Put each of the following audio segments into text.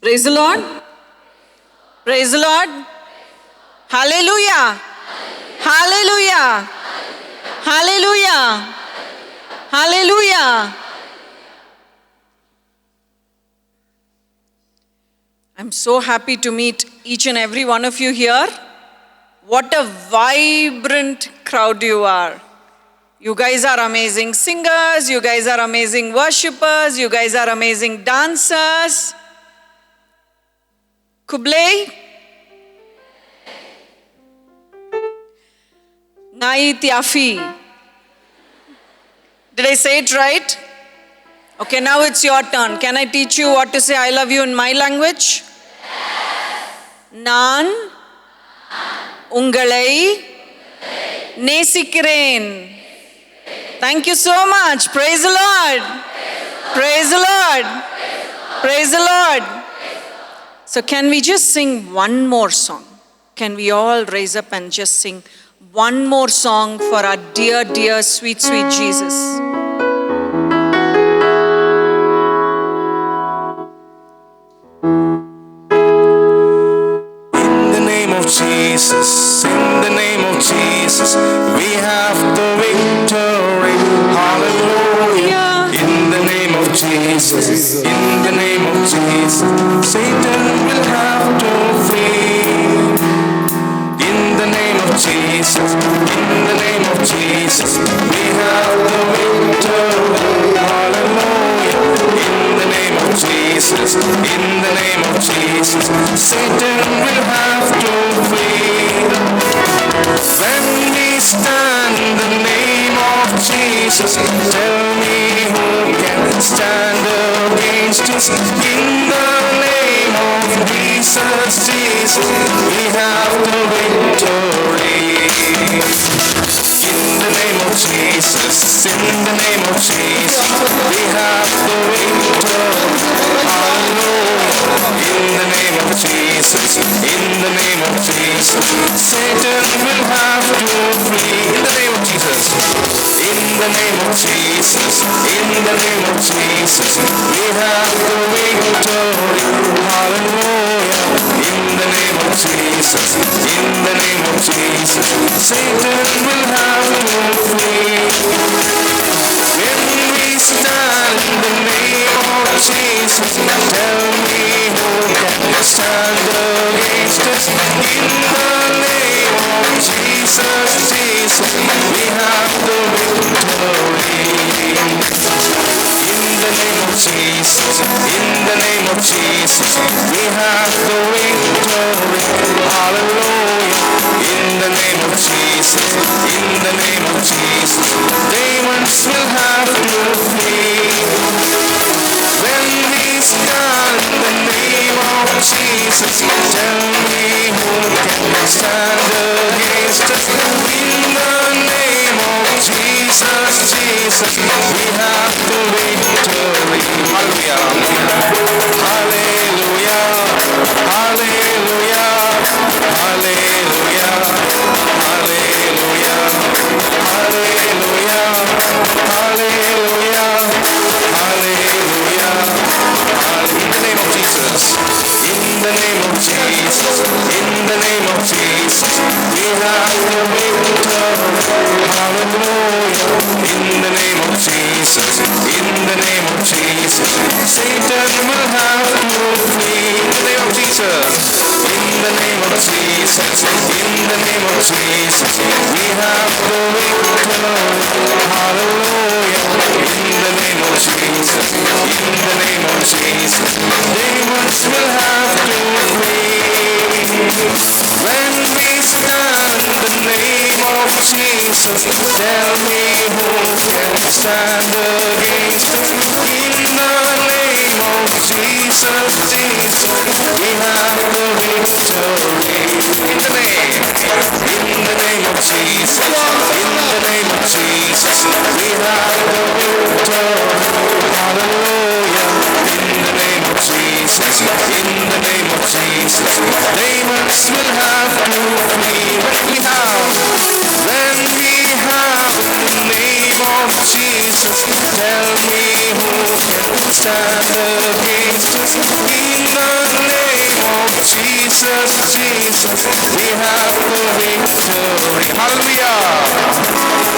Praise the Lord. Praise the Lord. Hallelujah. Hallelujah. Hallelujah. Hallelujah. I'm so happy to meet each and every one of you here. What a vibrant crowd you are. You guys are amazing singers. You guys are amazing worshippers. You guys are amazing dancers. Kublai? Nait Yafi. Did I say it right? Okay, now it's your turn. Can I teach you what to say I love you in my language? Naan ungalai nesikiren. Thank you so much. Praise the Lord. Praise the Lord. Praise the Lord. So can we just sing one more song? Can we all raise up and just sing one more song for our dear, dear, sweet, sweet Jesus? Jesus, in the name of Jesus, we have the victory. Hallelujah. In the name of Jesus, in the name of Jesus, Satan will have to flee. In the name of Jesus, in the name of Jesus, we have the victory. Hallelujah. In the name of Jesus, in the name of Jesus, Satan will have to flee. When we stand in the name of Jesus, tell me who can stand against us. In the name of Jesus, we have the victory. In the name of Jesus, in the name of Jesus, we have the victory. Hallelujah. In the name of Jesus, in the name of Jesus, Satan will have to flee. In the name of Jesus, in the name of Jesus, in the name of Jesus, we have the victory. Hallelujah. In the name of Jesus, in the name of Jesus, Satan will have to flee. When we stand in the name of Jesus, tell me who can stand against us. In the name of Jesus, we have the victory. In the name of Jesus, in the name of Jesus, we have the victory. Hallelujah. In the name of Jesus, in the name of Jesus, demons will have to flee. When we stand in the name of Jesus, tell me who can stand against us. In the name of Jesus, we have the victory. Hallelujah. Hallelujah. Hallelujah. Hallelujah. Hallelujah. Hallelujah. Hallelujah. Hallelujah. In the name of Jesus. In the name of Jesus. In the name of Jesus. We have the victory. Hallelujah. In the name of Jesus. In the name of Jesus. Satan will have to flee. In the name of Jesus. In the name of Jesus. In the name of Jesus. We have the victory. Hallelujah. In the name of Jesus. In the name of Jesus. Demons will have to flee. When we stand in the name of Jesus, tell me who can stand against us. In the name of Jesus, we have the victory. In the name of Jesus, in the name of Jesus, we have the victory. Hallelujah. In the name of Jesus, in the name of Jesus, demons will have to flee. When we have the name of Jesus, tell me who can stand against us. In the Jesus, Jesus, we have the victory. Hallelujah.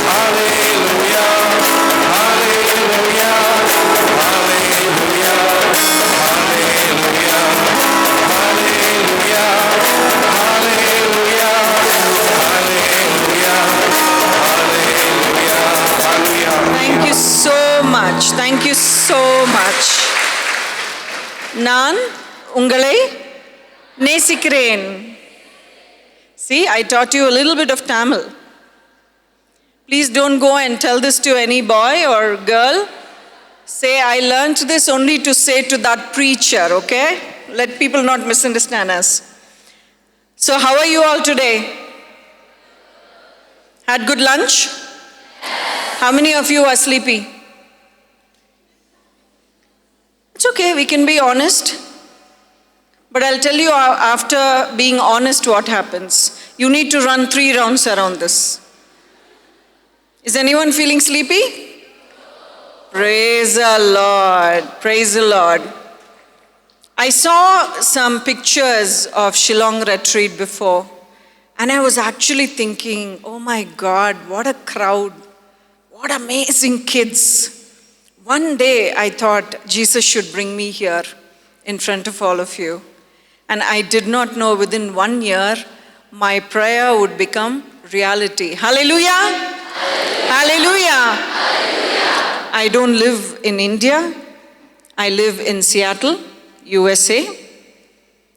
Hallelujah. Hallelujah. Hallelujah. Hallelujah. Hallelujah. Hallelujah. Hallelujah. Hallelujah. Thank you so much. Thank you so much. நான் உங்களை நேசிக்கிறேன். See, I taught you a little bit of Tamil. Please don't go and tell this to any boy or girl. Say, I learned this only to say to that preacher, okay? Let people not misunderstand us. So how are you all today? Had good lunch? How many of you are sleepy? It's okay, we can be honest. But I'll tell you after being honest what happens. You need to run 3 rounds around this. Is anyone feeling sleepy? Praise the Lord. Praise the Lord. I saw some pictures of Shillong retreat before, and I was actually thinking, oh my God, what a crowd. What amazing kids. One day I thought Jesus should bring me here in front of all of you. And I did not know within 1 year my prayer would become reality. Hallelujah. Hallelujah. Hallelujah. I don't live in India. I live in Seattle, USA.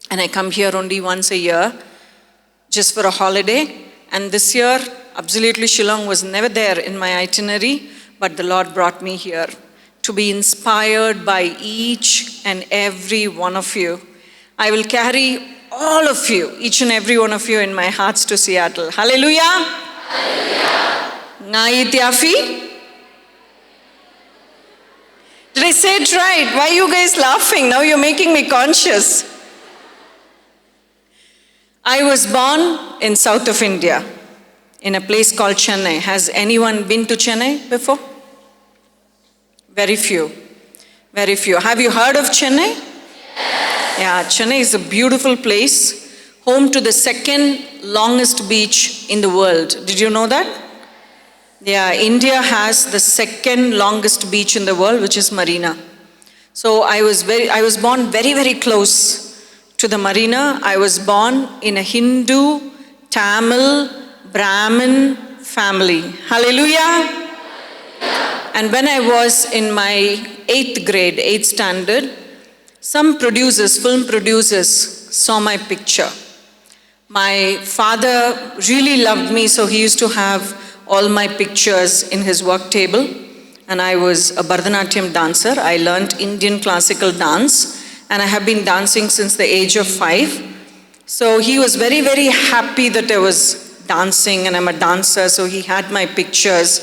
And I come here only once a year, just for a holiday. And this year, absolutely Shillong was never there in my itinerary, but the Lord brought me here to be inspired by each and every one of you. I will carry all of you, each and every one of you in my hearts to Seattle. Hallelujah. Hallelujah. Did I say it right? Why are you guys laughing? Now you're making me conscious. I was born in south of India, in a place called Chennai. Has anyone been to Chennai before? Very few. Very few. Have you heard of Chennai? Yeah, Chennai is a beautiful place, home to the 2nd longest beach in the world. Did you know that? Yeah, India has the 2nd longest beach in the world, which is Marina. So I was born very, very close to the Marina. I was born in a Hindu, Tamil, Brahmin family. Hallelujah. And when I was in my 8th grade, 8th standard, some producers, film producers, saw my picture. My father really loved me, so he used to have all my pictures in his work table. And I was a Bharatanatyam dancer. I learned Indian classical dance, and I have been dancing since the age of 5. So he was very, very happy that I was dancing, and I'm a dancer, so he had my pictures.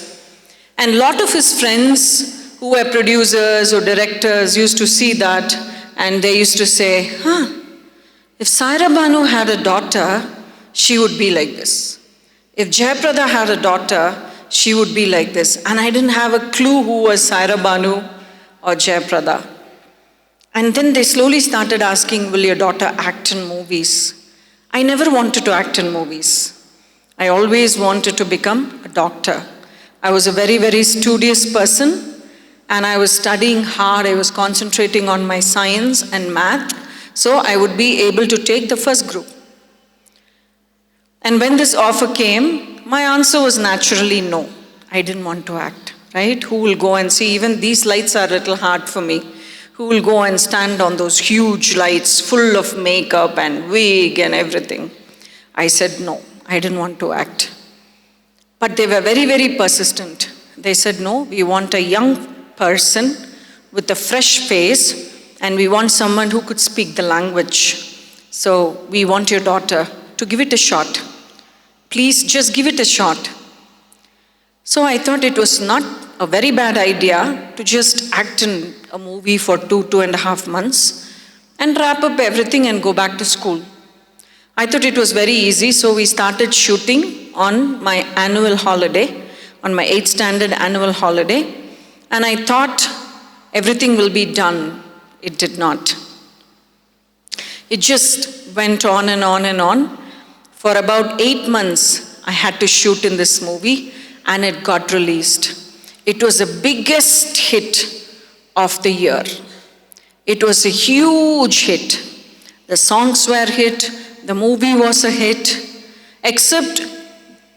And a lot of his friends who were producers or directors used to see that, and they used to say, if Saira Banu had a daughter, she would be like this. If Jayaprada had a daughter, she would be like this. And I didn't have a clue who was Saira Banu or Jayaprada. And then they slowly started asking, will your daughter act in movies? I never wanted to act in movies. I always wanted to become a doctor. I was a very, very studious person, and I was studying hard. I was concentrating on my science and math, so I would be able to take the first group. And when this offer came, my answer was naturally no. I didn't want to act, right? Who will go and see? Even these lights are a little hard for me. Who will go and stand on those huge lights full of makeup and wig and everything? I said no, I didn't want to act. But they were very, very persistent. They said, no, we want a young person with a fresh face, and we want someone who could speak the language. So we want your daughter to give it a shot. Please just give it a shot. So I thought it was not a very bad idea to just act in a movie for 2.5 months and wrap up everything and go back to school. I thought it was very easy, so we started shooting on my annual holiday, on my 8th standard annual holiday, and I thought everything will be done. It did not. It just went on and on and on. For about 8 months, I had to shoot in this movie, and it got released. It was the biggest hit of the year. It was a huge hit. The songs were hit, the movie was a hit, except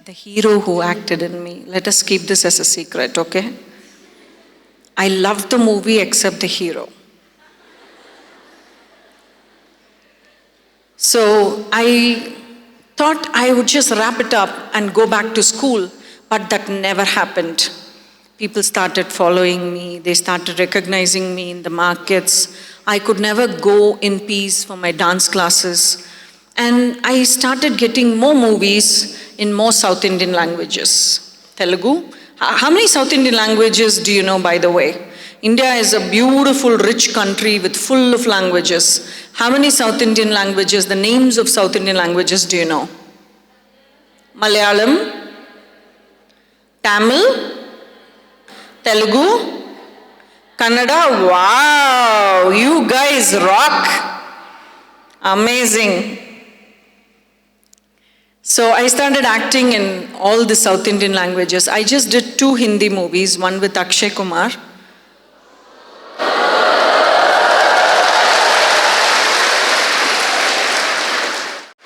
the hero who acted in me. Let us keep this as a secret, okay? I loved the movie except the hero. So I thought I would just wrap it up and go back to school, but that never happened. People started following me, they started recognizing me in the markets. I could never go in peace for my dance classes. And I started getting more movies in more South Indian languages. Telugu. How many South Indian languages do you know, by the way? India is a beautiful, rich country with full of languages. How many South Indian languages, the names of South Indian languages do you know? Malayalam, Tamil, Telugu, Kannada. Wow, you guys rock. Amazing. So I started acting in all the South Indian languages. I just did 2 Hindi movies, one with Akshay Kumar.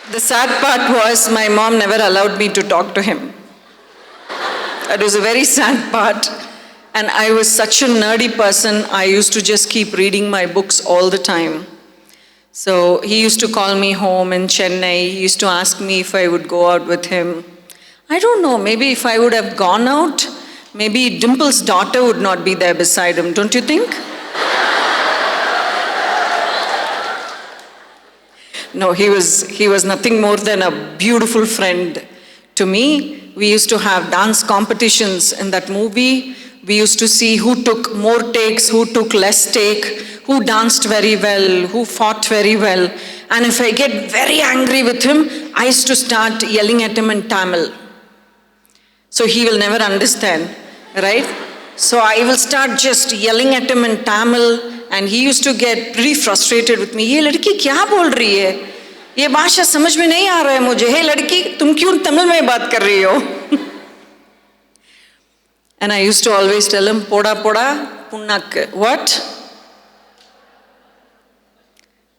The sad part was my mom never allowed me to talk to him. That was a very sad part. And I was such a nerdy person, I used to just keep reading my books all the time. So he used to call me home in Chennai. He used to ask me if I would go out with him. I don't know, maybe if I would have gone out, maybe Dimple's daughter would not be there beside him, don't you think? No, he was nothing more than a beautiful friend to me. We used to have dance competitions in that movie. We used to see who took more takes, who took less take, who danced very well, who fought very well. And if I get very angry with him, I used to start yelling at him in Tamil. So he will never understand, right? So I will start just yelling at him in Tamil, and he used to get pretty frustrated with me. ये लड़की क्या बोल रही है? ये भाषा समझ में नहीं आ रहा है मुझे. हे लड़की, तुम क्यों तमिल में बात कर रही हो? And I used to always tell him, poda poda, punnak. What?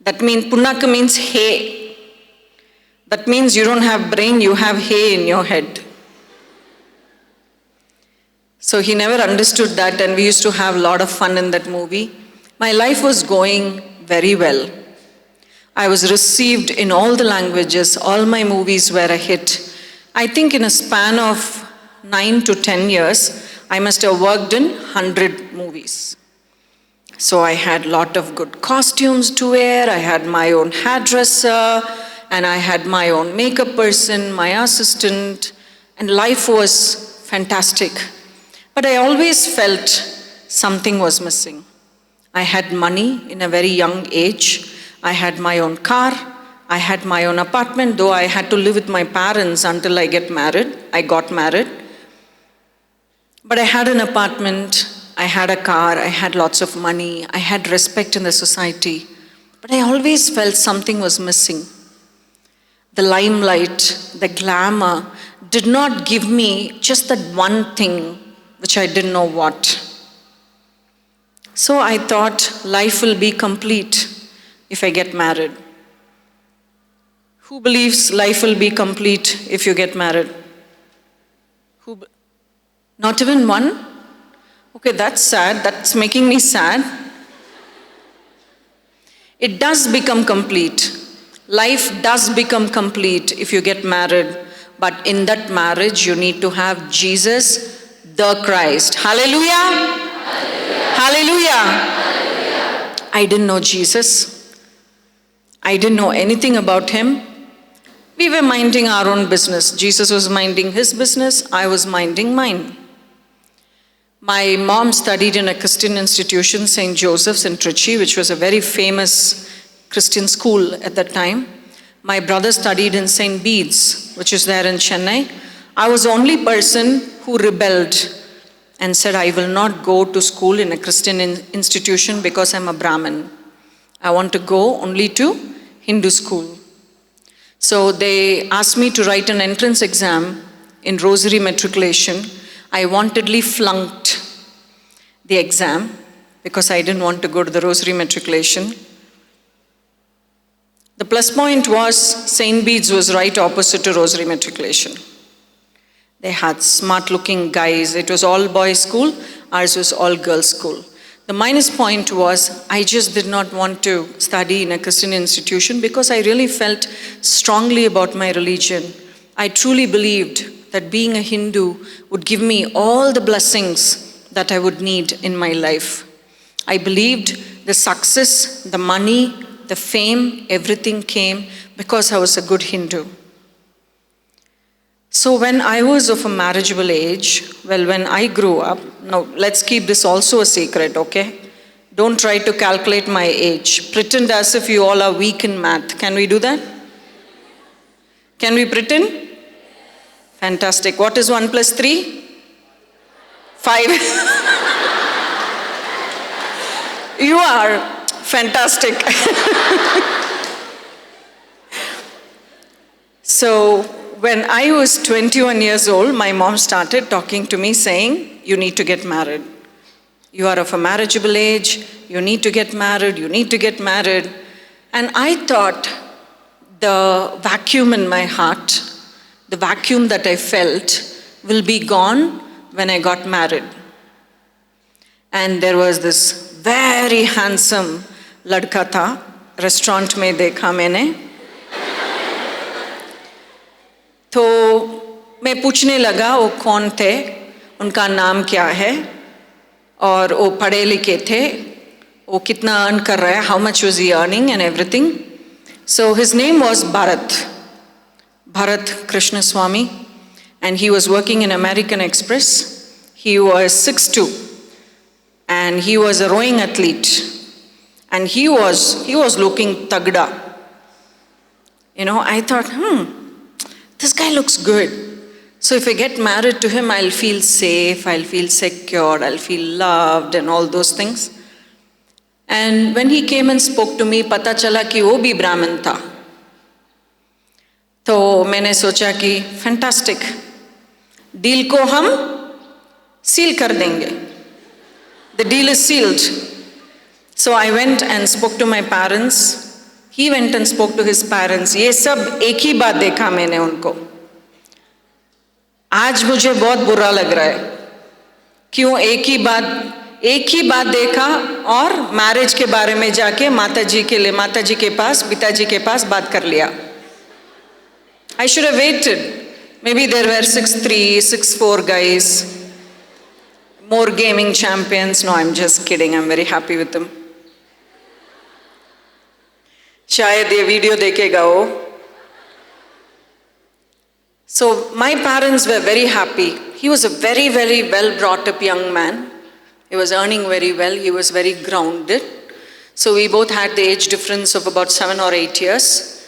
That means, punnak means hay. That means you don't have brain, you have hay in your head. So he never understood that, and we used to have a lot of fun in that movie. My life was going very well. I was received in all the languages. All my movies were a hit. I think in a span of 9 to 10 years, I must have worked in 100 movies. So I had a lot of good costumes to wear. I had my own hairdresser, and I had my own makeup person, my assistant, and life was fantastic. But I always felt something was missing. I had money in a very young age. I had my own car. I had my own apartment, though I had to live with my parents until I got married. But I had an apartment, I had a car, I had lots of money, I had respect in the society. But I always felt something was missing. The limelight, the glamour did not give me just that one thing which I didn't know what. So I thought life will be complete if I get married. Who believes life will be complete if you get married? Not even one? Okay, that's sad. That's making me sad. It does become complete. Life does become complete if you get married. But in that marriage, you need to have Jesus, the Christ. Hallelujah! Hallelujah! Hallelujah! I didn't know Jesus. I didn't know anything about him. We were minding our own business. Jesus was minding his business. I was minding mine. My mom studied in a Christian institution, St. Joseph's in Trichy, which was a very famous Christian school at that time. My brother studied in St. Bede's, which is there in Chennai. I was the only person who rebelled and said, I will not go to school in a Christian institution because I'm a Brahmin. I want to go only to Hindu school. So they asked me to write an entrance exam in Rosary Matriculation. I wantedly flunked the exam because I didn't want to go to the Rosary Matriculation. The plus point was St. Bede's was right opposite to Rosary Matriculation. They had smart-looking guys. It was all boys' school. Ours was all girls' school. The minus point was I just did not want to study in a Christian institution because I really felt strongly about my religion. I truly believed that being a Hindu would give me all the blessings that I would need in my life. I believed the success, the money, the fame, everything came because I was a good Hindu. So when I was of a marriageable age, when I grew up, now let's keep this also a secret, okay? Don't try to calculate my age. Pretend as if you all are weak in math. Can we do that? Can we pretend? Fantastic. What is 1 plus 3? 5. You are fantastic. So when I was 21 years old, my mom started talking to me saying, you need to get married. You are of a marriageable age, you need to get married, you need to get married. And I thought the vacuum in my heart, the vacuum that I felt will be gone when I got married. And there was this very handsome ladka tha, restaurant mein dekha maine. तो मैं पूछने लगा वो कौन थे, उनका नाम क्या है, और वो पढ़े लिखे थे, वो कितना अर्न कर रहा है, how much was he earning and everything. So his name was Bharat Krishna Swami, and he was working in American Express. He was 6'2", and he was a rowing athlete, and he was looking tagda. You know, I thought, this guy looks good. So if I get married to him, I'll feel safe, I'll feel secure, I'll feel loved and all those things. And when he came and spoke to me, pata chala ki wo bhi Brahmin tha. तो मैंने सोचा कि fantastic, deal को हम seal कर देंगे. The deal is sealed. So I went and spoke to my parents. He went and spoke to his parents. ये सब एक ही बात देखा मैंने उनको. आज मुझे बहुत बुरा लग रहा है. क्यों एक ही बात देखा और मैरिज के बारे में जाके माताजी के पास, पिताजी के पास बात कर लिया. I should have waited. Maybe there were 6'3", 6'4" guys, more gaming champions. No, I'm just kidding. I'm very happy with them. शायद ये वीडियो देखेगा वो. So my parents were very happy. He was a very, very well brought up young man. He was earning very well. He was very grounded. So we both had the age difference of about 7 or 8 years.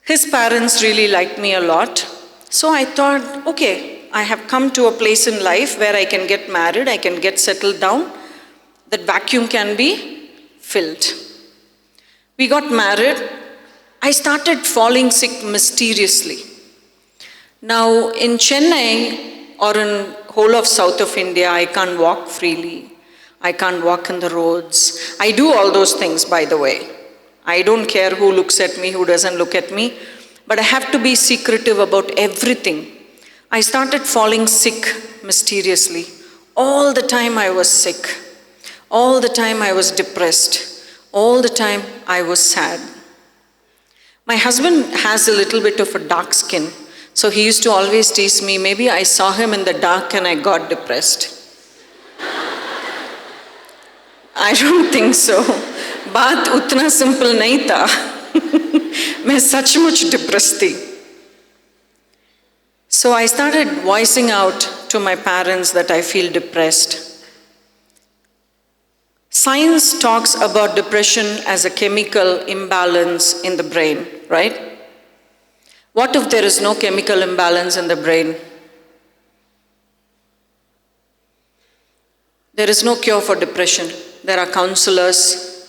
His parents really liked me a lot. So I thought, okay, I have come to a place in life where I can get married, I can get settled down. That vacuum can be filled. We got married. I started falling sick mysteriously. Now in Chennai or in whole of south of India, I can't walk freely. I can't walk in the roads. I do all those things, by the way. I don't care who looks at me, who doesn't look at me, but I have to be secretive about everything. I started falling sick mysteriously. All the time I was sick. All the time I was depressed. All the time I was sad. My husband has a little bit of a dark skin, so he used to always tease me, maybe I saw him in the dark and I got depressed. I don't think so. बात उतना simple नहीं था. मैं सचमुच depressed थी. So I started voicing out to my parents that I feel depressed. Science talks about depression as a chemical imbalance in the brain, right? What if there is no chemical imbalance in the brain? There is no cure for depression. There are counselors,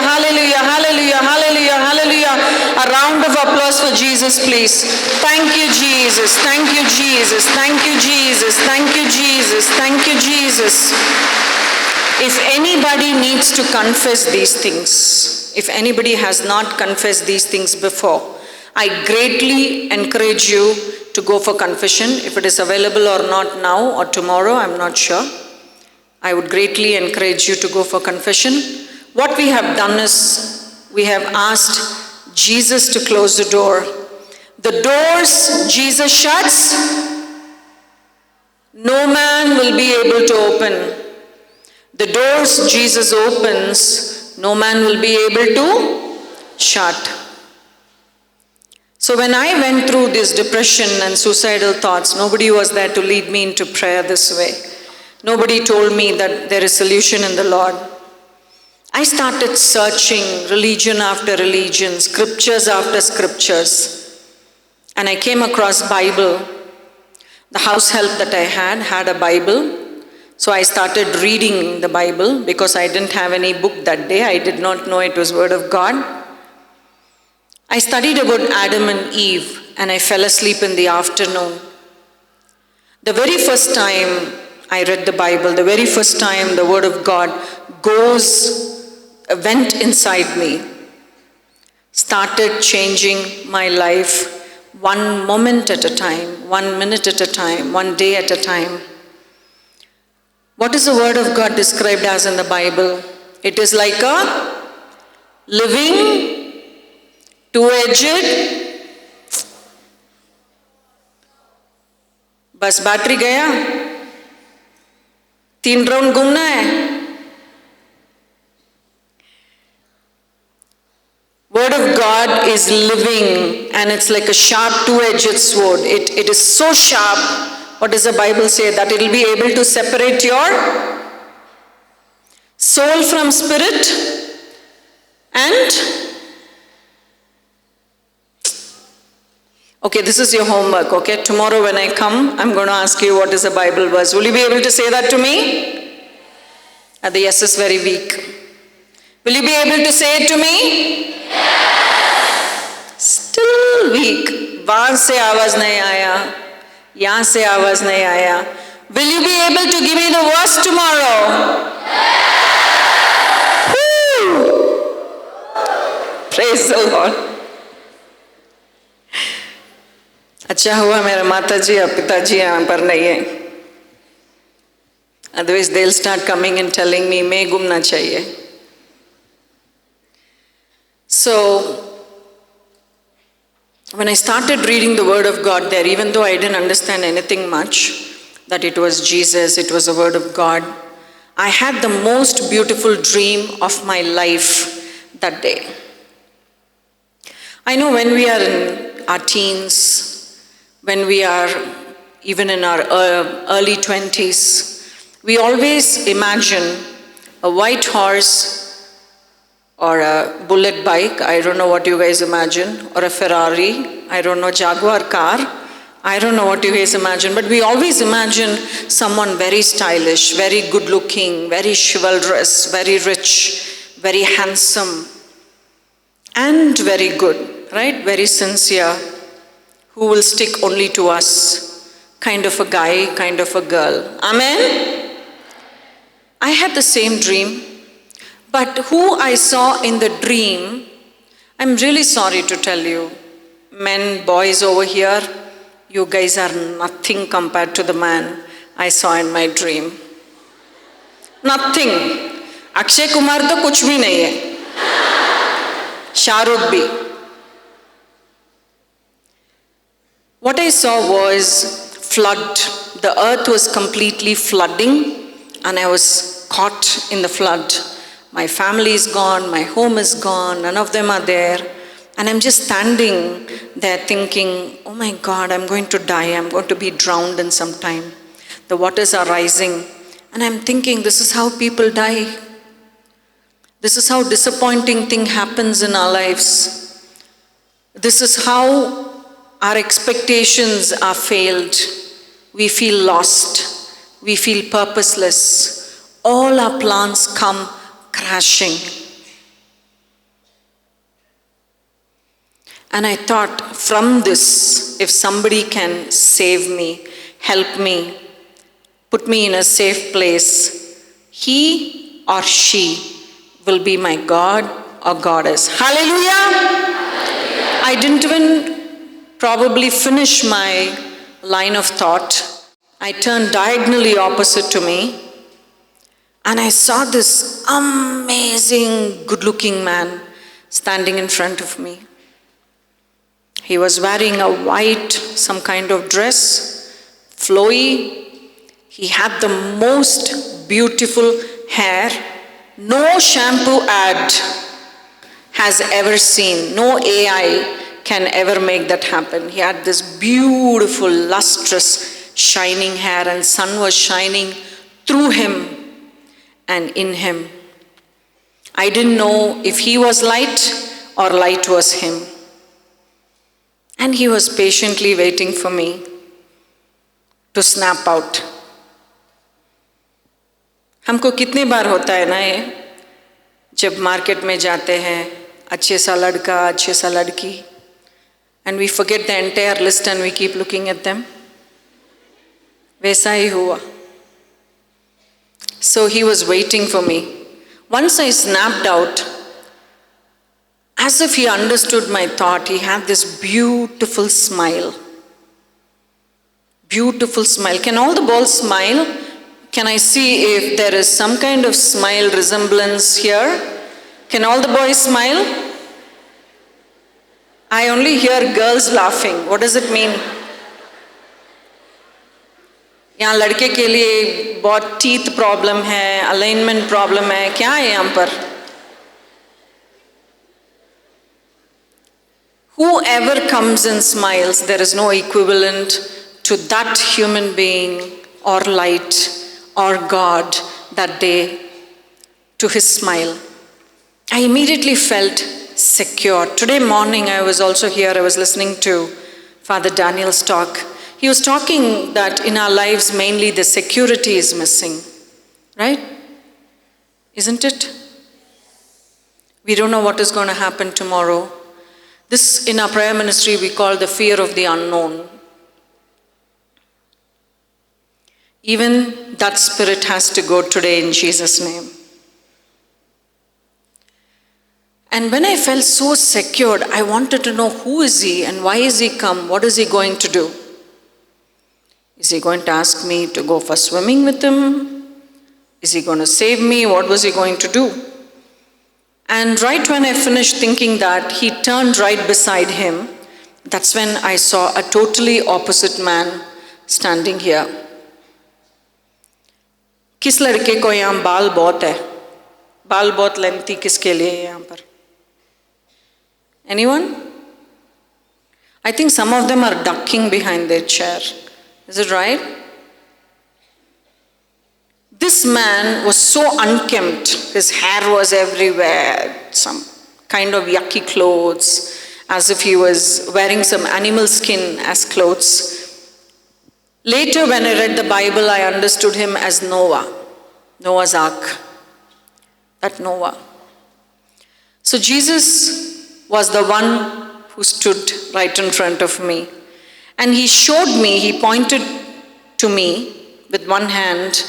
hallelujah, Jesus, please. Thank you, Jesus. Thank you, Jesus. Thank you, Jesus. Thank you, Jesus. Thank you, Jesus. If anybody needs to confess these things, if anybody has not confessed these things before, I greatly encourage you to go for confession. If it is available or not now or tomorrow, I'm not sure. I would greatly encourage you to go for confession. What we have done is, we have asked Jesus to close the door. The doors Jesus shuts, no man will be able to open. The doors Jesus opens, no man will be able to shut. So when I went through this depression and suicidal thoughts, nobody was there to lead me into prayer this way. Nobody told me that there is solution in the Lord. I started searching religion after religion, scriptures after scriptures. And I came across Bible. The house help that I had a Bible. So I started reading the Bible because I didn't have any book that day. I did not know it was Word of God. I studied about Adam and Eve and I fell asleep in the afternoon. The very first time I read the Bible, the very first time the Word of God went inside me, started changing my life one moment at a time, 1 minute at a time, 1 day at a time. What is the Word of God described as in the Bible? It is like a living, two-edged, बस battery गया, 3 round घूमना है. Word of God is living and it's like a sharp two-edged sword. It is so sharp. What does the Bible say? That it will be able to separate your soul from spirit and okay, this is your homework, okay? Tomorrow when I come, I'm going to ask you what is the Bible verse. Will you be able to say that to me? The yes is very weak. Will you be able to say it to me? Yes. Still weak. वहाँ से आवाज नहीं आया, यहाँ से आवाज नहीं आया. Will you be able to give me the verse tomorrow? Yes. Praise the Lord. अच्छा हुआ मेरा माताजी और पिताजी यहाँ पर नहीं है. Otherwise they'll start coming and telling me मैं घूमना चाहिए. So when I started reading the Word of God there, even though I didn't understand anything much, that it was Jesus, it was the Word of God, I had the most beautiful dream of my life that day. I know when we are in our teens, when we are even in our early 20s, we always imagine a white horse or a bullet bike, I don't know what you guys imagine, or a Ferrari, I don't know, Jaguar car, I don't know what you guys imagine, but we always imagine someone very stylish, very good looking, very chivalrous, very rich, very handsome, and very good, right? Very sincere, who will stick only to us, kind of a guy, kind of a girl. Amen? I had the same dream, but who I saw in the dream, I'm really sorry to tell you, men, boys over here, you guys are nothing compared to the man I saw in my dream. Nothing. Akshay Kumar to kuch bhi nahi hai. Shahrukh bhi. What I saw was flood. The earth was completely flooding and I was caught in the flood. My family is gone, my home is gone, none of them are there. And I'm just standing there thinking, oh my God, I'm going to die, I'm going to be drowned in some time. The waters are rising. And I'm thinking, this is how people die. This is how disappointing thing happens in our lives. This is how our expectations are failed. We feel lost. We feel purposeless. All our plans come crashing. And I thought, from this, if somebody can save me, help me, put me in a safe place, he or she will be my God or goddess. Hallelujah! I didn't even probably finish my line of thought. I turned diagonally opposite to me, and I saw this amazing, good-looking man standing in front of me. He was wearing a white, some kind of dress, flowy. He had the most beautiful hair. No shampoo ad has ever seen. No AI can ever make that happen. He had this beautiful, lustrous, shining hair, and sun was shining through him and in him. I didn't know if he was light or light was him. And he was patiently waiting for me to snap out. हमको कितने बार होता है ना ये, जब market में जाते हैं, अच्छे सा लड़का, अच्छे सा लड़की, and we forget the entire list and we keep looking at them. वैसा ही हुआ. So he was waiting for me. Once I snapped out, as if he understood my thought, he had this beautiful smile. Beautiful smile. Can all the balls smile? Can I see if there is some kind of smile resemblance here? Can all the boys smile? I only hear girls laughing. What does it mean? यहाँ लड़के के लिए बहुत teeth problem है, alignment problem है, क्या है यहाँ पर? Whoever comes and smiles, there is no equivalent to that human being or light or God that day to his smile. I immediately felt secure. Today morning I was also here, I was listening to Father Daniel's talk. He was talking that in our lives mainly the security is missing, right? Isn't it? We don't know what is going to happen tomorrow. This in our prayer ministry we call the fear of the unknown. Even that spirit has to go today in Jesus' name. And when I felt so secured, I wanted to know who is he and why is he come? What is he going to do? Is he going to ask me to go for swimming with him? Is he going to save me? What was he going to do? And right when I finished thinking that, he turned right beside him. That's when I saw a totally opposite man standing here. किस लड़के को यहाँ बाल बहुत है? बाल बहुत lengthy किसके लिए है यहाँ पर? Anyone? I think some of them are ducking behind their chair. Is it right? This man was so unkempt. His hair was everywhere. Some kind of yucky clothes, as if he was wearing some animal skin as clothes. Later, when I read the Bible, I understood him as Noah, Noah's Ark, that Noah. So Jesus was the one who stood right in front of me. And he showed me, he pointed to me with one hand,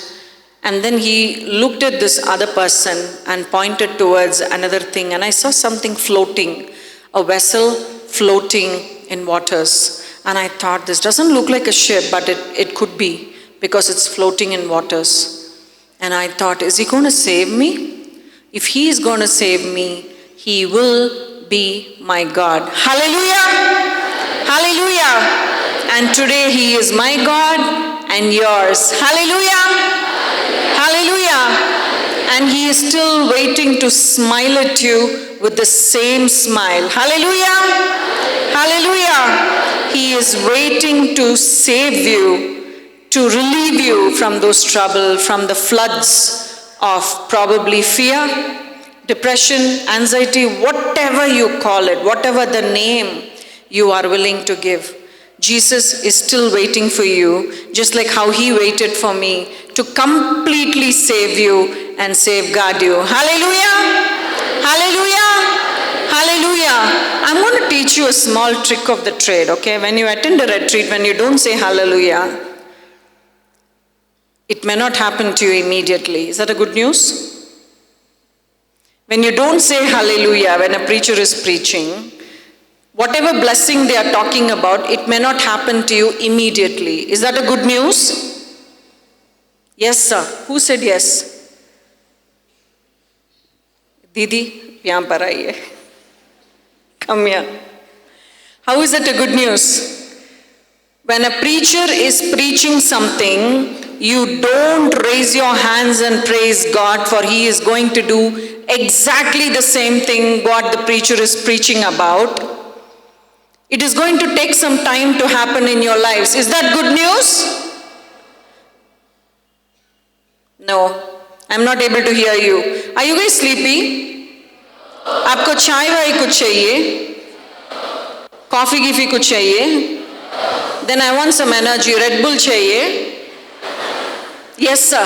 and then he looked at this other person and pointed towards another thing. And I saw something floating, a vessel floating in waters. And I thought, this doesn't look like a ship, but it could be, because it's floating in waters. And I thought, is he going to save me? If he is going to save me, he will be my God. Hallelujah! Hallelujah! And today he is my God and yours. Hallelujah! Hallelujah! And he is still waiting to smile at you with the same smile. Hallelujah! Hallelujah! He is waiting to save you, to relieve you from those trouble, from the floods of probably fear, depression, anxiety, whatever you call it, whatever the name you are willing to give. Jesus is still waiting for you, just like how he waited for me to completely save you and safeguard you. Hallelujah! Hallelujah! Hallelujah. I'm going to teach you a small trick of the trade, okay? When you attend a retreat, when you don't say hallelujah, it may not happen to you immediately. Is that a good news? When you don't say hallelujah, when a preacher is preaching, whatever blessing they are talking about, it may not happen to you immediately. Is that a good news? Yes, sir. Who said yes? Didi, yahan par aiye. Come here. How is it a good news? When a preacher is preaching something, you don't raise your hands and praise God, for He is going to do exactly the same thing what the preacher is preaching about. It is going to take some time to happen in your lives. Is that good news? No, I'm not able to hear you. Are you guys sleepy? आपको चाय वाय कुछ चाहिए? Coffee Giphy कुछ चाहिए? Then I want some energy. Red Bull चाहिए? Yes, sir.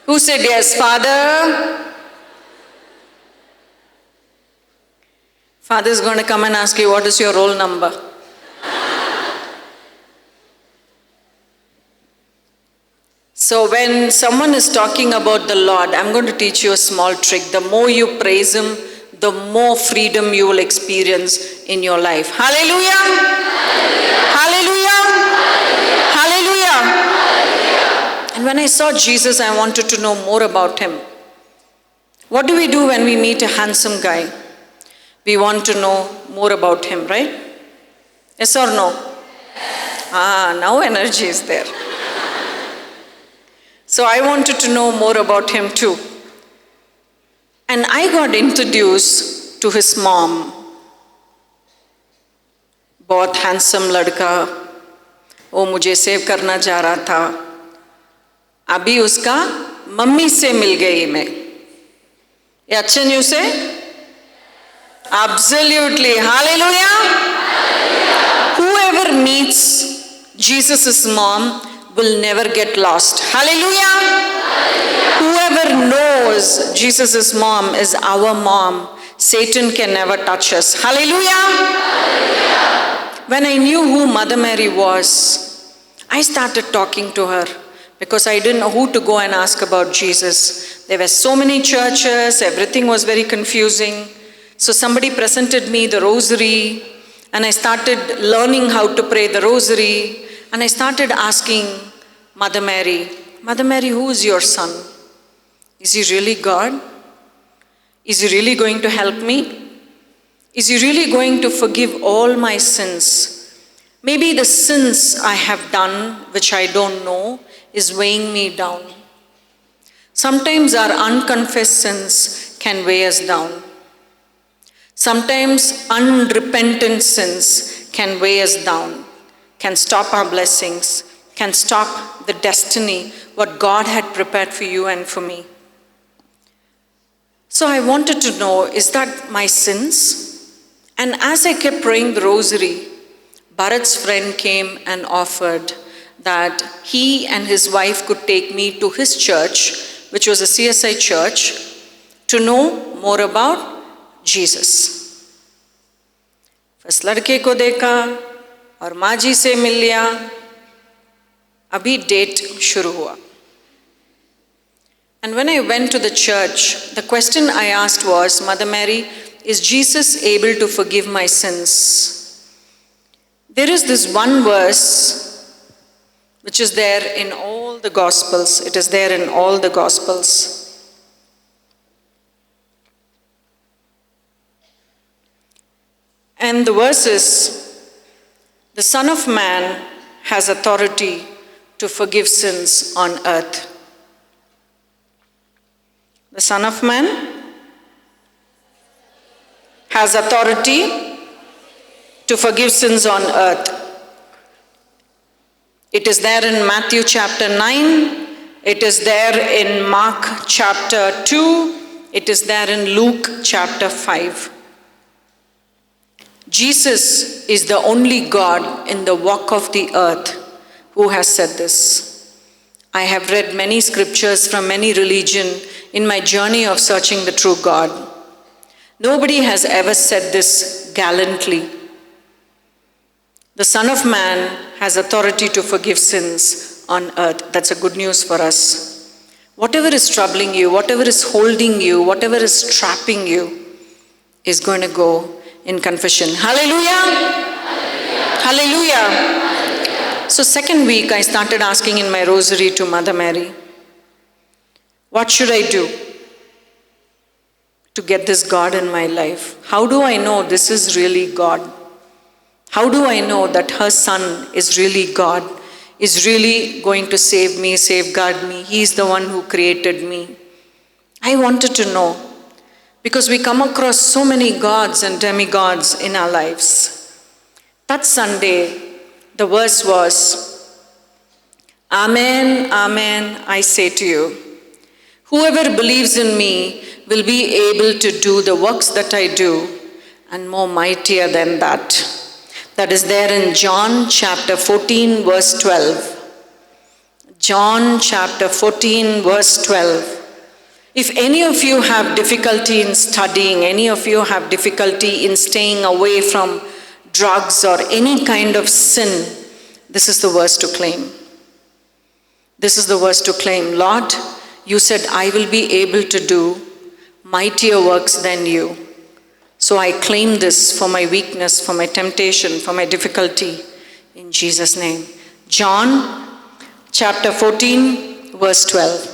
Who said yes? Father? Father is going to come and ask you, what is your roll number? So when someone is talking about the Lord, I'm going to teach you a small trick. The more you praise Him, the more freedom you will experience in your life. Hallelujah! Hallelujah! Hallelujah! Hallelujah! And when I saw Jesus, I wanted to know more about Him. What do we do when we meet a handsome guy? We want to know more about him, right? Yes or no? Now energy is there. So I wanted to know more about him too. And I got introduced to his mom. बहुत handsome लड़का, वो मुझे save करना चाह रहा था. अभी उसका मम्मी से मिल गई मैं. ये अच्छे न्यूज़ है? Absolutely. Hallelujah. Hallelujah. Whoever meets Jesus' mom will never get lost. Hallelujah. Hallelujah. Whoever knows Jesus' mom is our mom, Satan can never touch us. Hallelujah. Hallelujah. When I knew who Mother Mary was, I started talking to her because I didn't know who to go and ask about Jesus. There were so many churches, everything was very confusing. So somebody presented me the rosary, and I started learning how to pray the rosary, and I started asking Mother Mary, who is your son? Is he really God? Is he really going to help me? Is he really going to forgive all my sins? Maybe the sins I have done, which I don't know, is weighing me down. Sometimes our unconfessed sins can weigh us down. Sometimes unrepentant sins can weigh us down, can stop our blessings, can stop the destiny, what God had prepared for you and for me. So I wanted to know, is that my sins? And as I kept praying the rosary, Bharat's friend came and offered that he and his wife could take me to his church, which was a CSI church, to know more about Jesus. First लड़के को देखा और माँ जी से मिल लिया. अभी date शुरू हुआ. And when I went to the church, the question I asked was, Mother Mary, is Jesus able to forgive my sins? There is this one verse which is there in all the Gospels. It is there in all the Gospels. And the verse is, the Son of Man has authority to forgive sins on earth. The Son of Man has authority to forgive sins on earth. It is there in Matthew chapter 9. It is there in Mark chapter 2. It is there in Luke chapter 5. Jesus is the only God in the walk of the earth who has said this. I have read many scriptures from many religions in my journey of searching the true God. Nobody has ever said this gallantly. The Son of Man has authority to forgive sins on earth. That's a good news for us. Whatever is troubling you, whatever is holding you, whatever is trapping you is going to go in confession. Hallelujah! Hallelujah! Hallelujah. So second week I started asking in my rosary to Mother Mary, what should I do to get this God in my life? How do I know this is really God? How do I know that her Son is really God, is really going to save me, safeguard me? He is the one who created me. I wanted to know, because we come across so many gods and demigods in our lives. That Sunday, the verse was, Amen, amen, I say to you, whoever believes in me will be able to do the works that I do, and more mightier than that. That is there in John chapter 14, verse 12. John chapter 14, verse 12. If any of you have difficulty in studying, any of you have difficulty in staying away from drugs or any kind of sin, this is the verse to claim. This is the verse to claim. Lord, you said I will be able to do mightier works than you. So I claim this for my weakness, for my temptation, for my difficulty, in Jesus' name. John chapter 14, verse 12.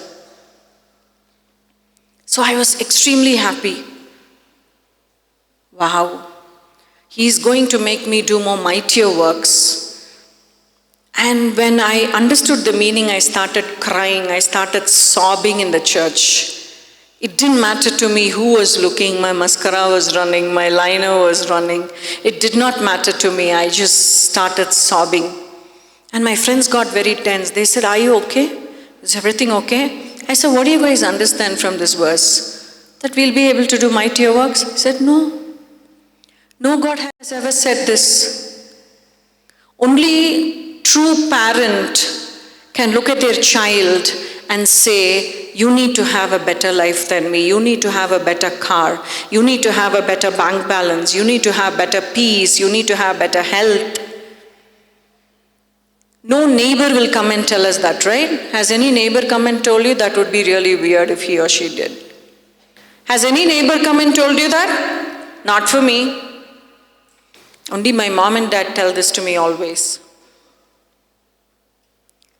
So I was extremely happy. Wow. He's going to make me do more mightier works. And when I understood the meaning, I started crying. I started sobbing in the church. It didn't matter to me who was looking. My mascara was running. My liner was running. It did not matter to me. I just started sobbing. And my friends got very tense. They said, are you okay? Is everything okay? I said, what do you guys understand from this verse? That we'll be able to do mightier works? He said, no. No God has ever said this. Only true parent can look at their child and say, you need to have a better life than me. You need to have a better car. You need to have a better bank balance. You need to have better peace. You need to have better health. No neighbor will come and tell us that, right? Has any neighbor come and told you? That would be really weird if he or she did. Has any neighbor come and told you that? Not for me. Only my mom and dad tell this to me always.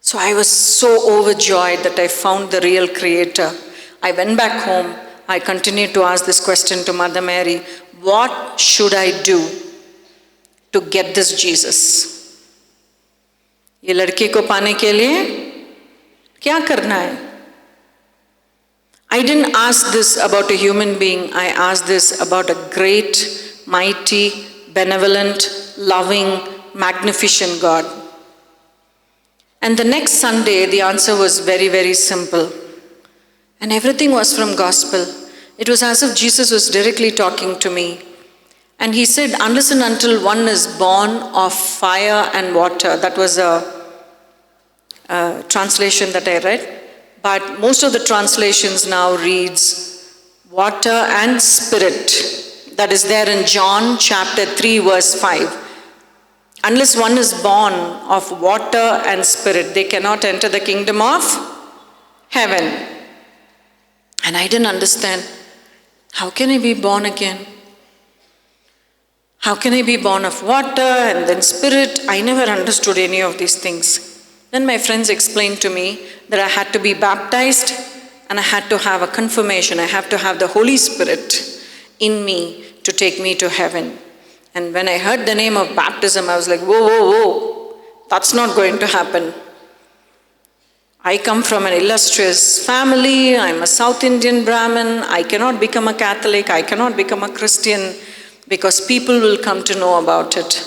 So I was so overjoyed that I found the real Creator. I went back home. I continued to ask this question to Mother Mary. What should I do to get this Jesus? ये लड़के को पाने के लिए क्या करना है? I didn't ask this about a human being. I asked this about a great, mighty, benevolent, loving, magnificent God. And the next Sunday, the answer was very, very simple. And everything was from gospel. It was as if Jesus was directly talking to me. And he said, unless and until one is born of fire and water. That was a translation that I read. But most of the translations now reads water and spirit. That is there in John chapter 3, verse 5. Unless one is born of water and spirit, they cannot enter the kingdom of heaven. And I didn't understand. How can I be born again? How can I be born of water and then spirit? I never understood any of these things. Then my friends explained to me that I had to be baptized and I had to have a confirmation. I have to have the Holy Spirit in me to take me to heaven. And when I heard the name of baptism, I was like, whoa, whoa, whoa, that's not going to happen. I come from an illustrious family. I'm a South Indian Brahmin. I cannot become a Catholic. I cannot become a Christian because people will come to know about it.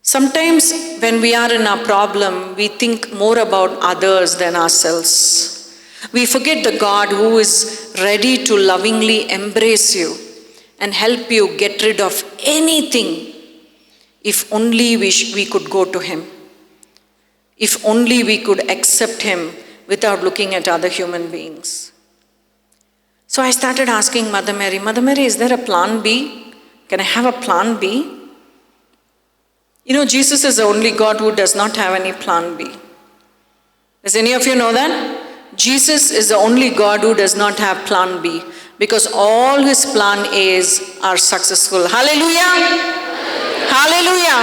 Sometimes when we are in our problem, we think more about others than ourselves. We forget the God who is ready to lovingly embrace you and help you get rid of anything if only we could go to Him. If only we could accept Him without looking at other human beings. So I started asking Mother Mary, is there a plan B? Can I have a plan B? You know, Jesus is the only God who does not have any plan B. Does any of you know that? Jesus is the only God who does not have plan B, because all his plan A's are successful. Hallelujah! Hallelujah!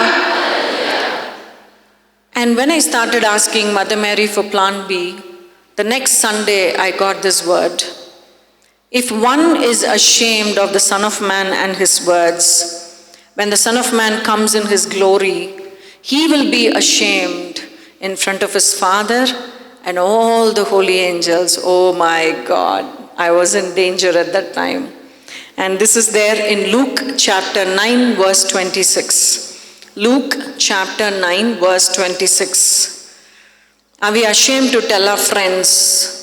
And when I started asking Mother Mary for plan B, the next Sunday I got this word. If one is ashamed of the Son of Man and his words, when the Son of Man comes in his glory, he will be ashamed in front of his Father and all the holy angels. Oh my God, I was in danger at that time. And this is there in Luke chapter 9 verse 26. Luke chapter 9 verse 26. Are we ashamed to tell our friends,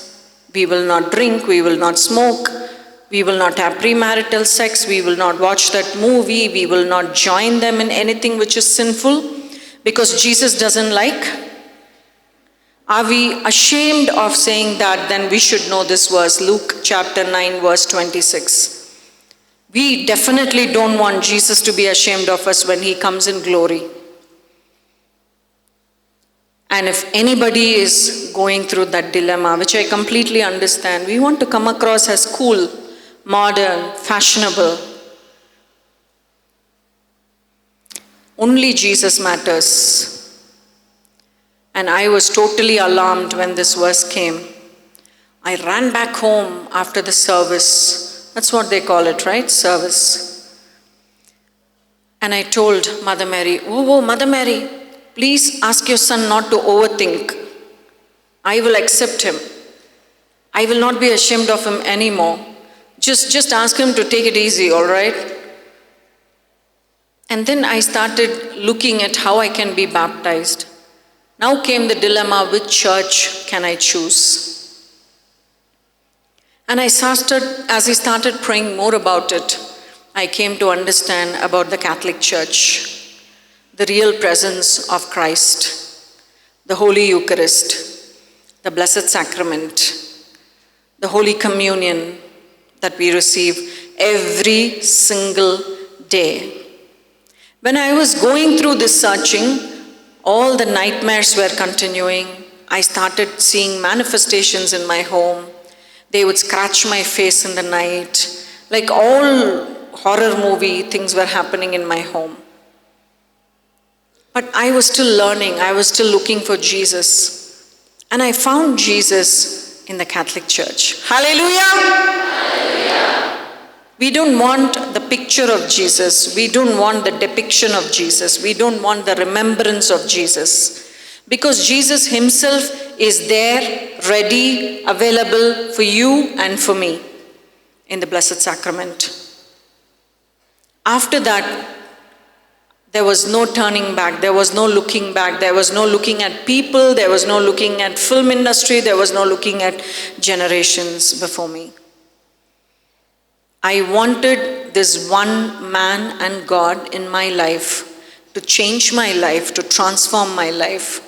we will not drink, we will not smoke, we will not have premarital sex, we will not watch that movie, we will not join them in anything which is sinful because Jesus doesn't like? Are we ashamed of saying that? Then we should know this verse, Luke chapter 9 verse 26. We definitely don't want Jesus to be ashamed of us when he comes in glory. And if anybody is going through that dilemma, which I completely understand, we want to come across as cool, modern, fashionable. Only Jesus matters. And I was totally alarmed when this verse came. I ran back home after the service. That's what they call it, right? Service. And I told Mother Mary, oh, Mother Mary, please ask your son not to overthink. I will accept him. I will not be ashamed of him anymore. Just ask him to take it easy, all right? And then I started looking at how I can be baptized. Now came the dilemma, which church can I choose? And as I started praying more about it, I came to understand about the Catholic Church. The real presence of Christ, the Holy Eucharist, the Blessed Sacrament, the Holy Communion that we receive every single day. When I was going through this searching, all the nightmares were continuing. I started seeing manifestations in my home. They would scratch my face in the night. Like all horror movie things were happening in my home. But I was still learning, I was still looking for Jesus. And I found Jesus in the Catholic Church. Hallelujah! Hallelujah! We don't want the picture of Jesus. We don't want the depiction of Jesus. We don't want the remembrance of Jesus. Because Jesus himself is there, ready, available for you and for me in the Blessed Sacrament. After that, there was no turning back. There was no looking back. There was no looking at people. There was no looking at film industry. There was no looking at generations before me. I wanted this one man and God in my life to change my life, to transform my life,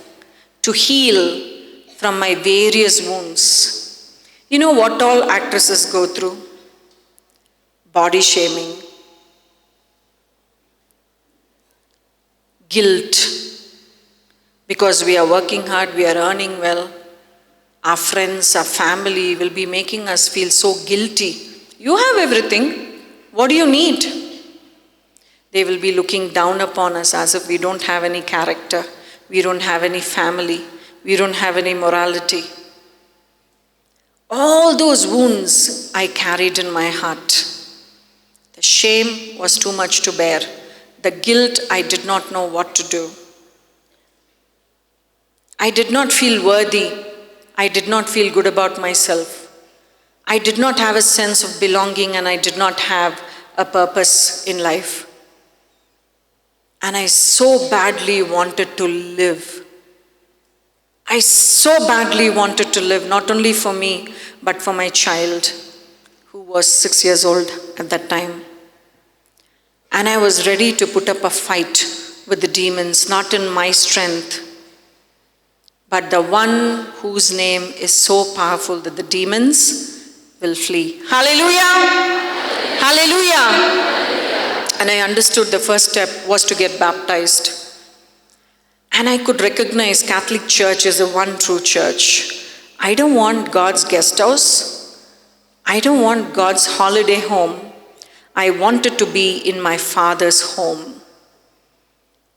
to heal from my various wounds. You know what all actresses go through? Body shaming, guilt, because we are working hard, we are earning well. Our friends, our family will be making us feel so guilty. You have everything. What do you need? They will be looking down upon us as if we don't have any character. We don't have any family. We don't have any morality. All those wounds I carried in my heart. The shame was too much to bear. The guilt, I did not know what to do. I did not feel worthy. I did not feel good about myself. I did not have a sense of belonging, and I did not have a purpose in life. And I so badly wanted to live. I so badly wanted to live, not only for me, but for my child, who was 6 years old at that time. And I was ready to put up a fight with the demons, not in my strength, but the one whose name is so powerful that the demons will flee. Hallelujah! Hallelujah! And I understood the first step was to get baptized. And I could recognize Catholic Church as the one true church. I don't want God's guest house. I don't want God's holiday home. I wanted to be in my Father's home.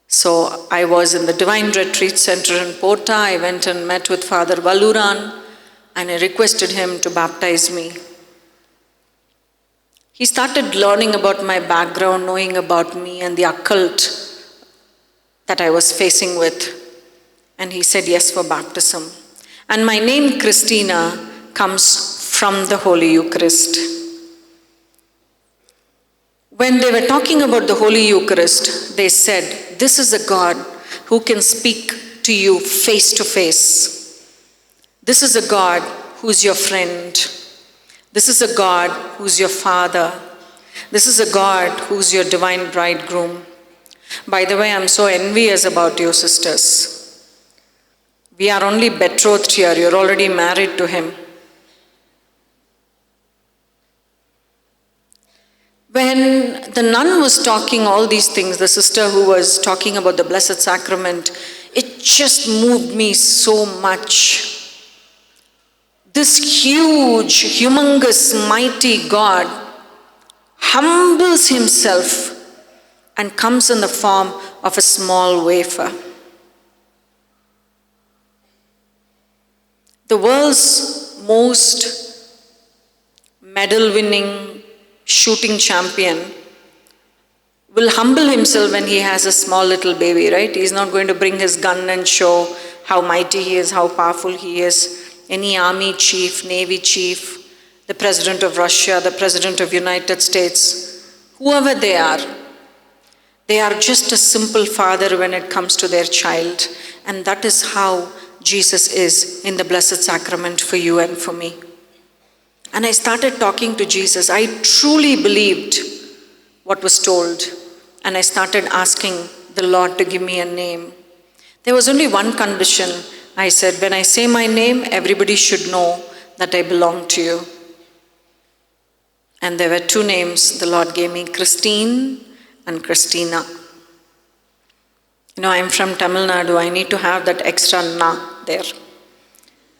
So I was in the Divine Retreat Center in Porta. I went and met with Father Valuran and I requested him to baptize me. He started learning about my background, knowing about me and the occult that I was facing with. And he said yes for baptism. And my name, Christina, comes from the Holy Eucharist. When they were talking about the Holy Eucharist, they said, this is a God who can speak to you face to face. This is a God who's your friend. This is a God who's your Father. This is a God who's your divine bridegroom. By the way, I'm so envious about you, sisters. We are only betrothed here. You're already married to him. When the nun was talking all these things, the sister who was talking about the Blessed Sacrament, it just moved me so much. This huge, humongous, mighty God humbles himself and comes in the form of a small wafer. The world's most medal-winning shooting champion will humble himself when he has a small little baby, right? He's not going to bring his gun and show how mighty he is, how powerful he is. Any army chief, navy chief, the president of Russia, the president of United States, whoever they are just a simple father when it comes to their child. And that is how Jesus is in the Blessed Sacrament for you and for me. And I started talking to Jesus. I truly believed what was told. And I started asking the Lord to give me a name. There was only one condition. I said, when I say my name, everybody should know that I belong to you. And there were two names the Lord gave me, Christine and Christina. You know, I'm from Tamil Nadu. I need to have that extra na there.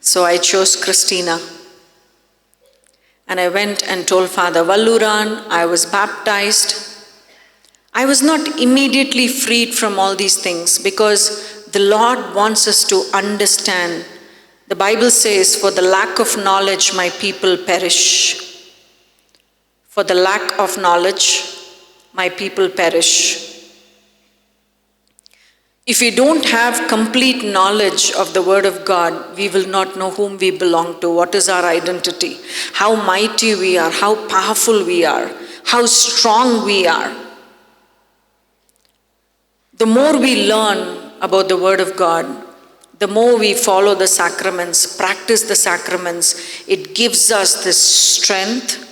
So I chose Christina. And I went and told Father Valuran, I was baptized. I was not immediately freed from all these things because the Lord wants us to understand. The Bible says, for the lack of knowledge, my people perish. For the lack of knowledge, my people perish. If we don't have complete knowledge of the Word of God, we will not know whom we belong to, what is our identity, how mighty we are, how powerful we are, how strong we are. The more we learn about the Word of God, the more we follow the sacraments, practice the sacraments, it gives us the strength,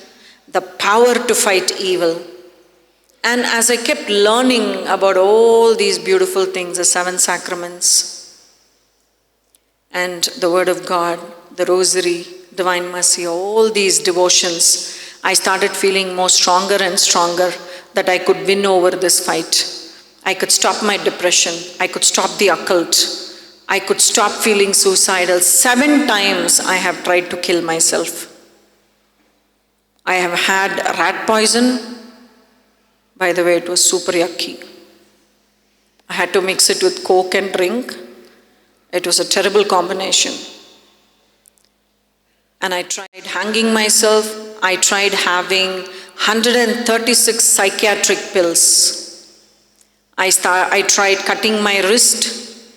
the power to fight evil. And as I kept learning about all these beautiful things, the 7 sacraments, and the Word of God, the Rosary, Divine Mercy, all these devotions, I started feeling more stronger and stronger that I could win over this fight. I could stop my depression. I could stop the occult. I could stop feeling suicidal. 7 times I have tried to kill myself. I have had rat poison. By the way, it was super yucky. I had to mix it with Coke and drink. It was a terrible combination. And I tried hanging myself. I tried having 136 psychiatric pills. I tried cutting my wrist.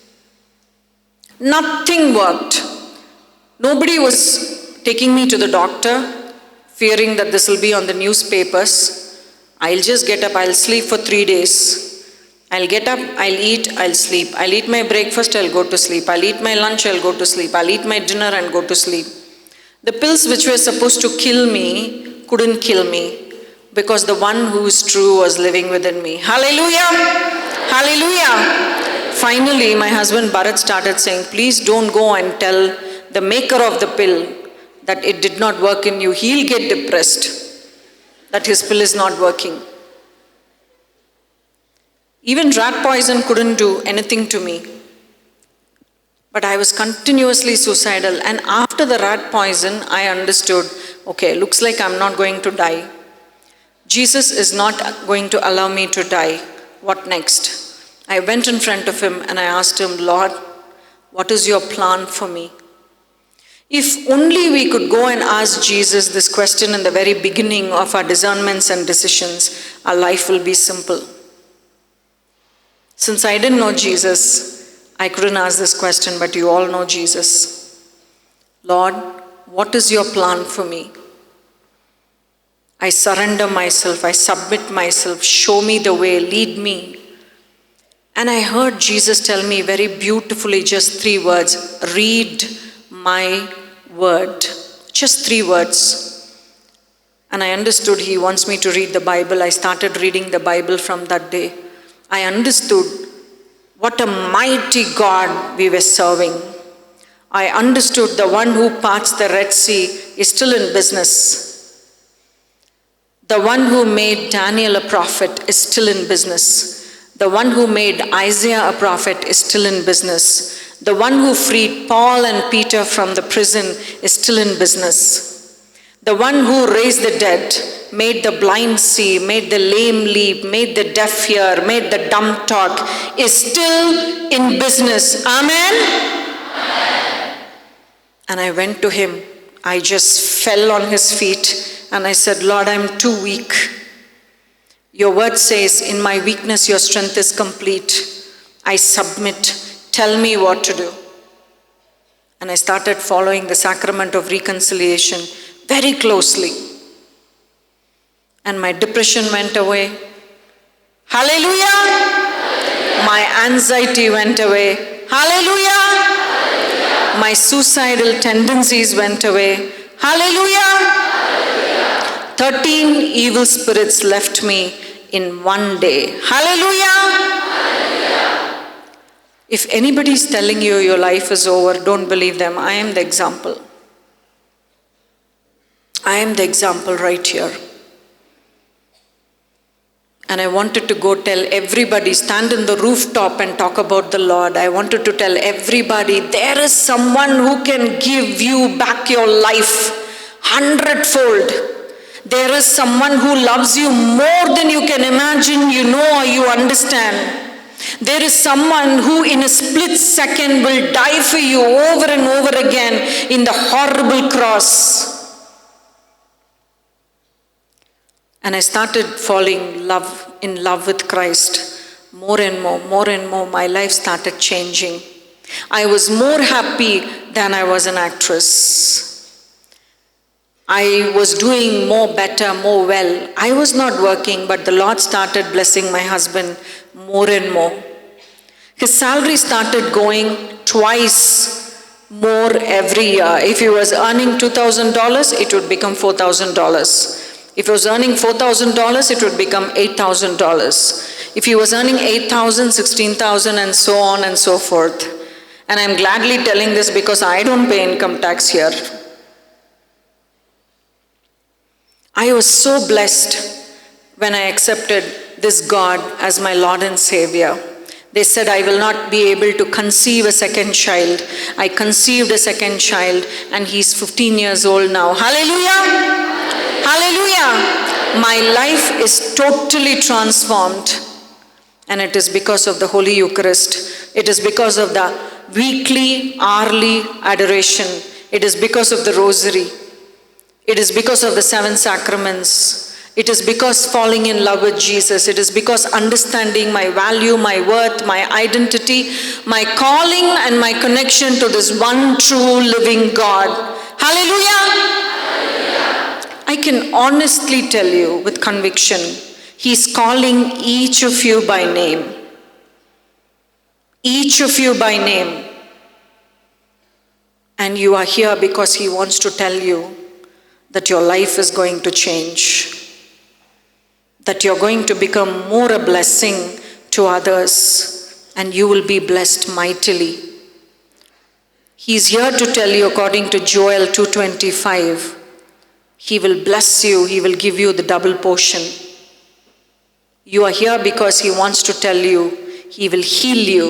Nothing worked. Nobody was taking me to the doctor, fearing that this will be on the newspapers. I'll just get up, I'll sleep for 3 days. I'll get up, I'll eat, I'll sleep. I'll eat my breakfast, I'll go to sleep. I'll eat my lunch, I'll go to sleep. I'll eat my dinner and go to sleep. The pills which were supposed to kill me couldn't kill me because the one who is true was living within me. Hallelujah! Hallelujah! Finally, my husband Bharat started saying, please don't go and tell the maker of the pill that it did not work in you, he'll get depressed that his pill is not working. Even rat poison couldn't do anything to me. But I was continuously suicidal. And after the rat poison, I understood, okay, looks like I'm not going to die. Jesus is not going to allow me to die. What next? I went in front of him and I asked him, Lord, what is your plan for me? If only we could go and ask Jesus this question in the very beginning of our discernments and decisions, our life will be simple. Since I didn't know Jesus, I couldn't ask this question, but you all know Jesus. Lord, what is your plan for me? I surrender myself, I submit myself, show me the way, lead me. And I heard Jesus tell me very beautifully just 3 words, read my word. Just 3 words. And I understood he wants me to read the Bible. I started reading the Bible from that day. I understood what a mighty God we were serving. I understood the one who parts the Red Sea is still in business. The one who made Daniel a prophet is still in business. The one who made Isaiah a prophet is still in business. The one who freed Paul and Peter from the prison is still in business. The one who raised the dead, made the blind see, made the lame leap, made the deaf hear, made the dumb talk, is still in business. Amen? Amen. And I went to him. I just fell on his feet and I said, Lord, I'm too weak. Your word says, in my weakness, your strength is complete. I submit. Tell me what to do. And I started following the sacrament of reconciliation very closely. And my depression went away. Hallelujah! Hallelujah. My anxiety went away. Hallelujah! Hallelujah. My suicidal tendencies went away. Hallelujah! Hallelujah. 13 evil spirits left me in one day. Hallelujah! Hallelujah. If anybody is telling you your life is over, don't believe them. I am the example. I am the example right here. And I wanted to go tell everybody, stand in the rooftop and talk about the Lord. I wanted to tell everybody, there is someone who can give you back your life 100-fold. There is someone who loves you more than you can imagine, you know, or you understand. There is someone who in a split second will die for you over and over again in the horrible cross. And I started falling in love with Christ more and more. My life started changing. I was more happy than I was an actress. I was doing more better, more well. I was not working, but the Lord started blessing my husband more and more. His salary started going twice more every year. If he was earning $2,000, it would become $4,000. If he was earning $4,000, it would become $8,000. If he was earning $8,000, $16,000, and so on and so forth. And I'm gladly telling this because I don't pay income tax here. I was so blessed when I accepted this God as my Lord and Savior. They said I will not be able to conceive a second child. I conceived a second child and he's 15 years old now. Hallelujah! Hallelujah! My life is totally transformed. And it is because of the Holy Eucharist. It is because of the weekly, hourly adoration. It is because of the Rosary. It is because of the 7 sacraments. It is because falling in love with Jesus. It is because understanding my value, my worth, my identity, my calling and my connection to this one true living God. Hallelujah! I can honestly tell you with conviction, He's calling each of you by name. Each of you by name. And you are here because He wants to tell you that your life is going to change. That you're going to become more a blessing to others and you will be blessed mightily. He's here to tell you, according to Joel 2:25, He will bless you, He will give you the double portion. You are here because He wants to tell you, He will heal you,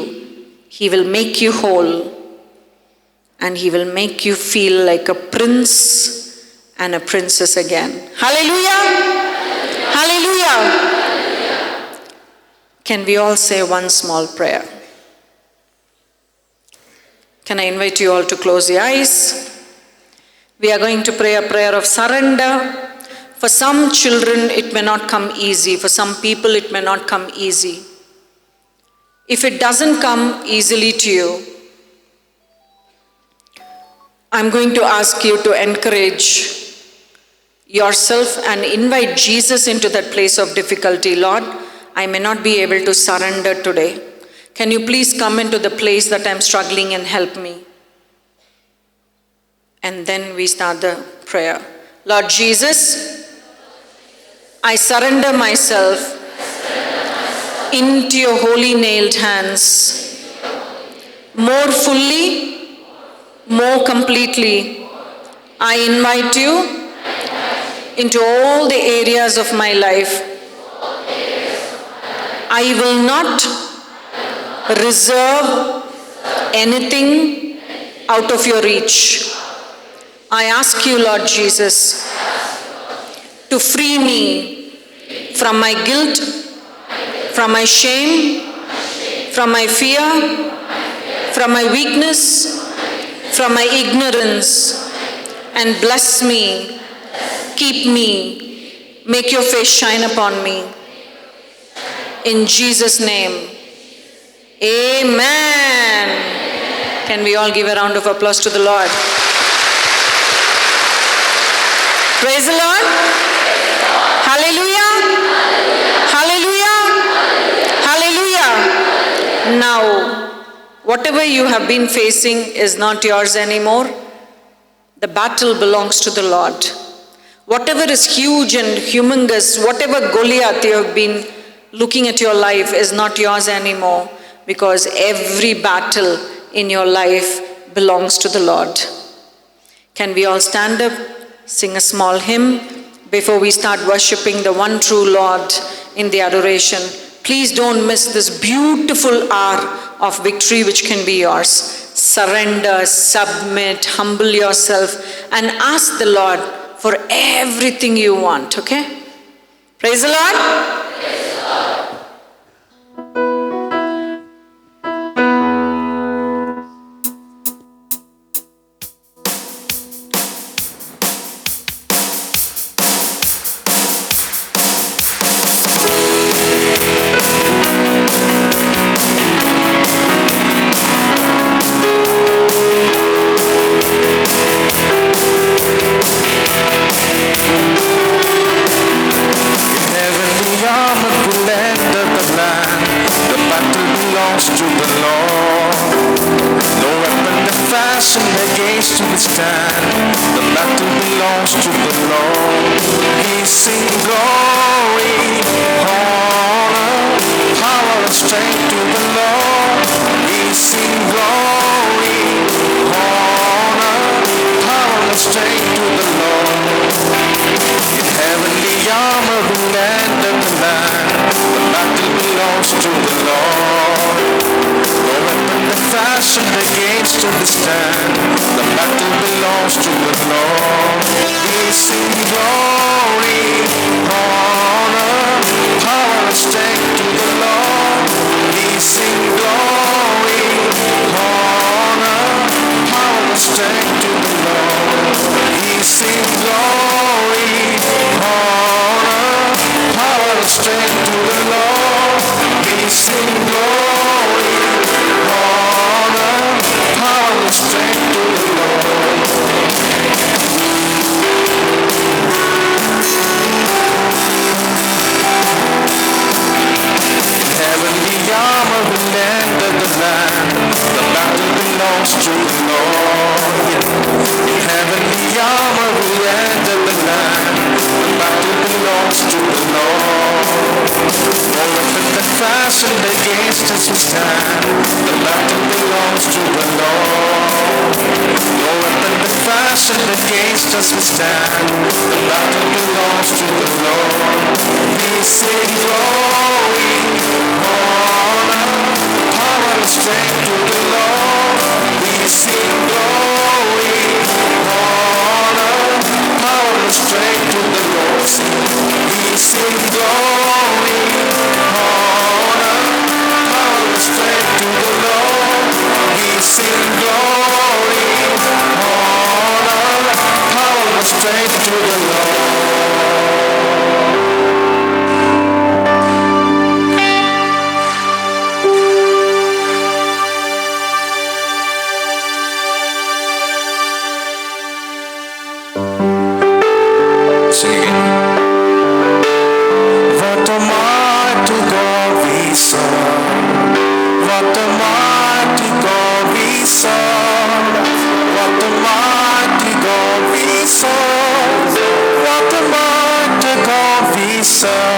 He will make you whole, and He will make you feel like a prince and a princess again. Hallelujah! Hallelujah! Can we all say one small prayer? Can I invite you all to close your eyes? We are going to pray a prayer of surrender. For some children, it may not come easy. For some people, it may not come easy. If it doesn't come easily to you, I'm going to ask you to encourage yourself and invite Jesus into that place of difficulty. Lord, I may not be able to surrender today. Can you please come into the place that I'm struggling and help me? And then we start the prayer. Lord Jesus, I surrender myself into your holy nailed hands. More fully, more completely, I invite you into all the areas of my life. I will not reserve anything out of your reach. I ask you, Lord Jesus, to free me from my guilt, from my shame, from my fear, from my weakness, from my ignorance, and bless me, keep me, make your face shine upon me. In Jesus' name, amen. Can we all give a round of applause to the Lord? Praise the Lord. Hallelujah. Hallelujah. Hallelujah. Now, whatever you have been facing is not yours anymore. The battle belongs to the Lord. Whatever is huge and humongous, whatever Goliath you have been looking at your life is not yours anymore, because every battle in your life belongs to the Lord. Can we all stand up, sing a small hymn before we start worshiping the one true Lord in the adoration? Please don't miss this beautiful hour of victory which can be yours. Surrender, submit, humble yourself, and ask the Lord for everything you want, okay? Praise the Lord. Against us we stand. The battle belongs to the Lord. fashioned against us we stand. The battle belongs to the Lord. We sing glory, honor, power and strength to the Lord. We sing glory, honor, power and strength to the Lord. We sing glory, honor, power and strength to the Lord. We sing glory, honor, power and strength to the Lord. Sing again. What a mighty God we serve. What a mighty God we serve. What a mighty God we serve. What a mighty God we serve.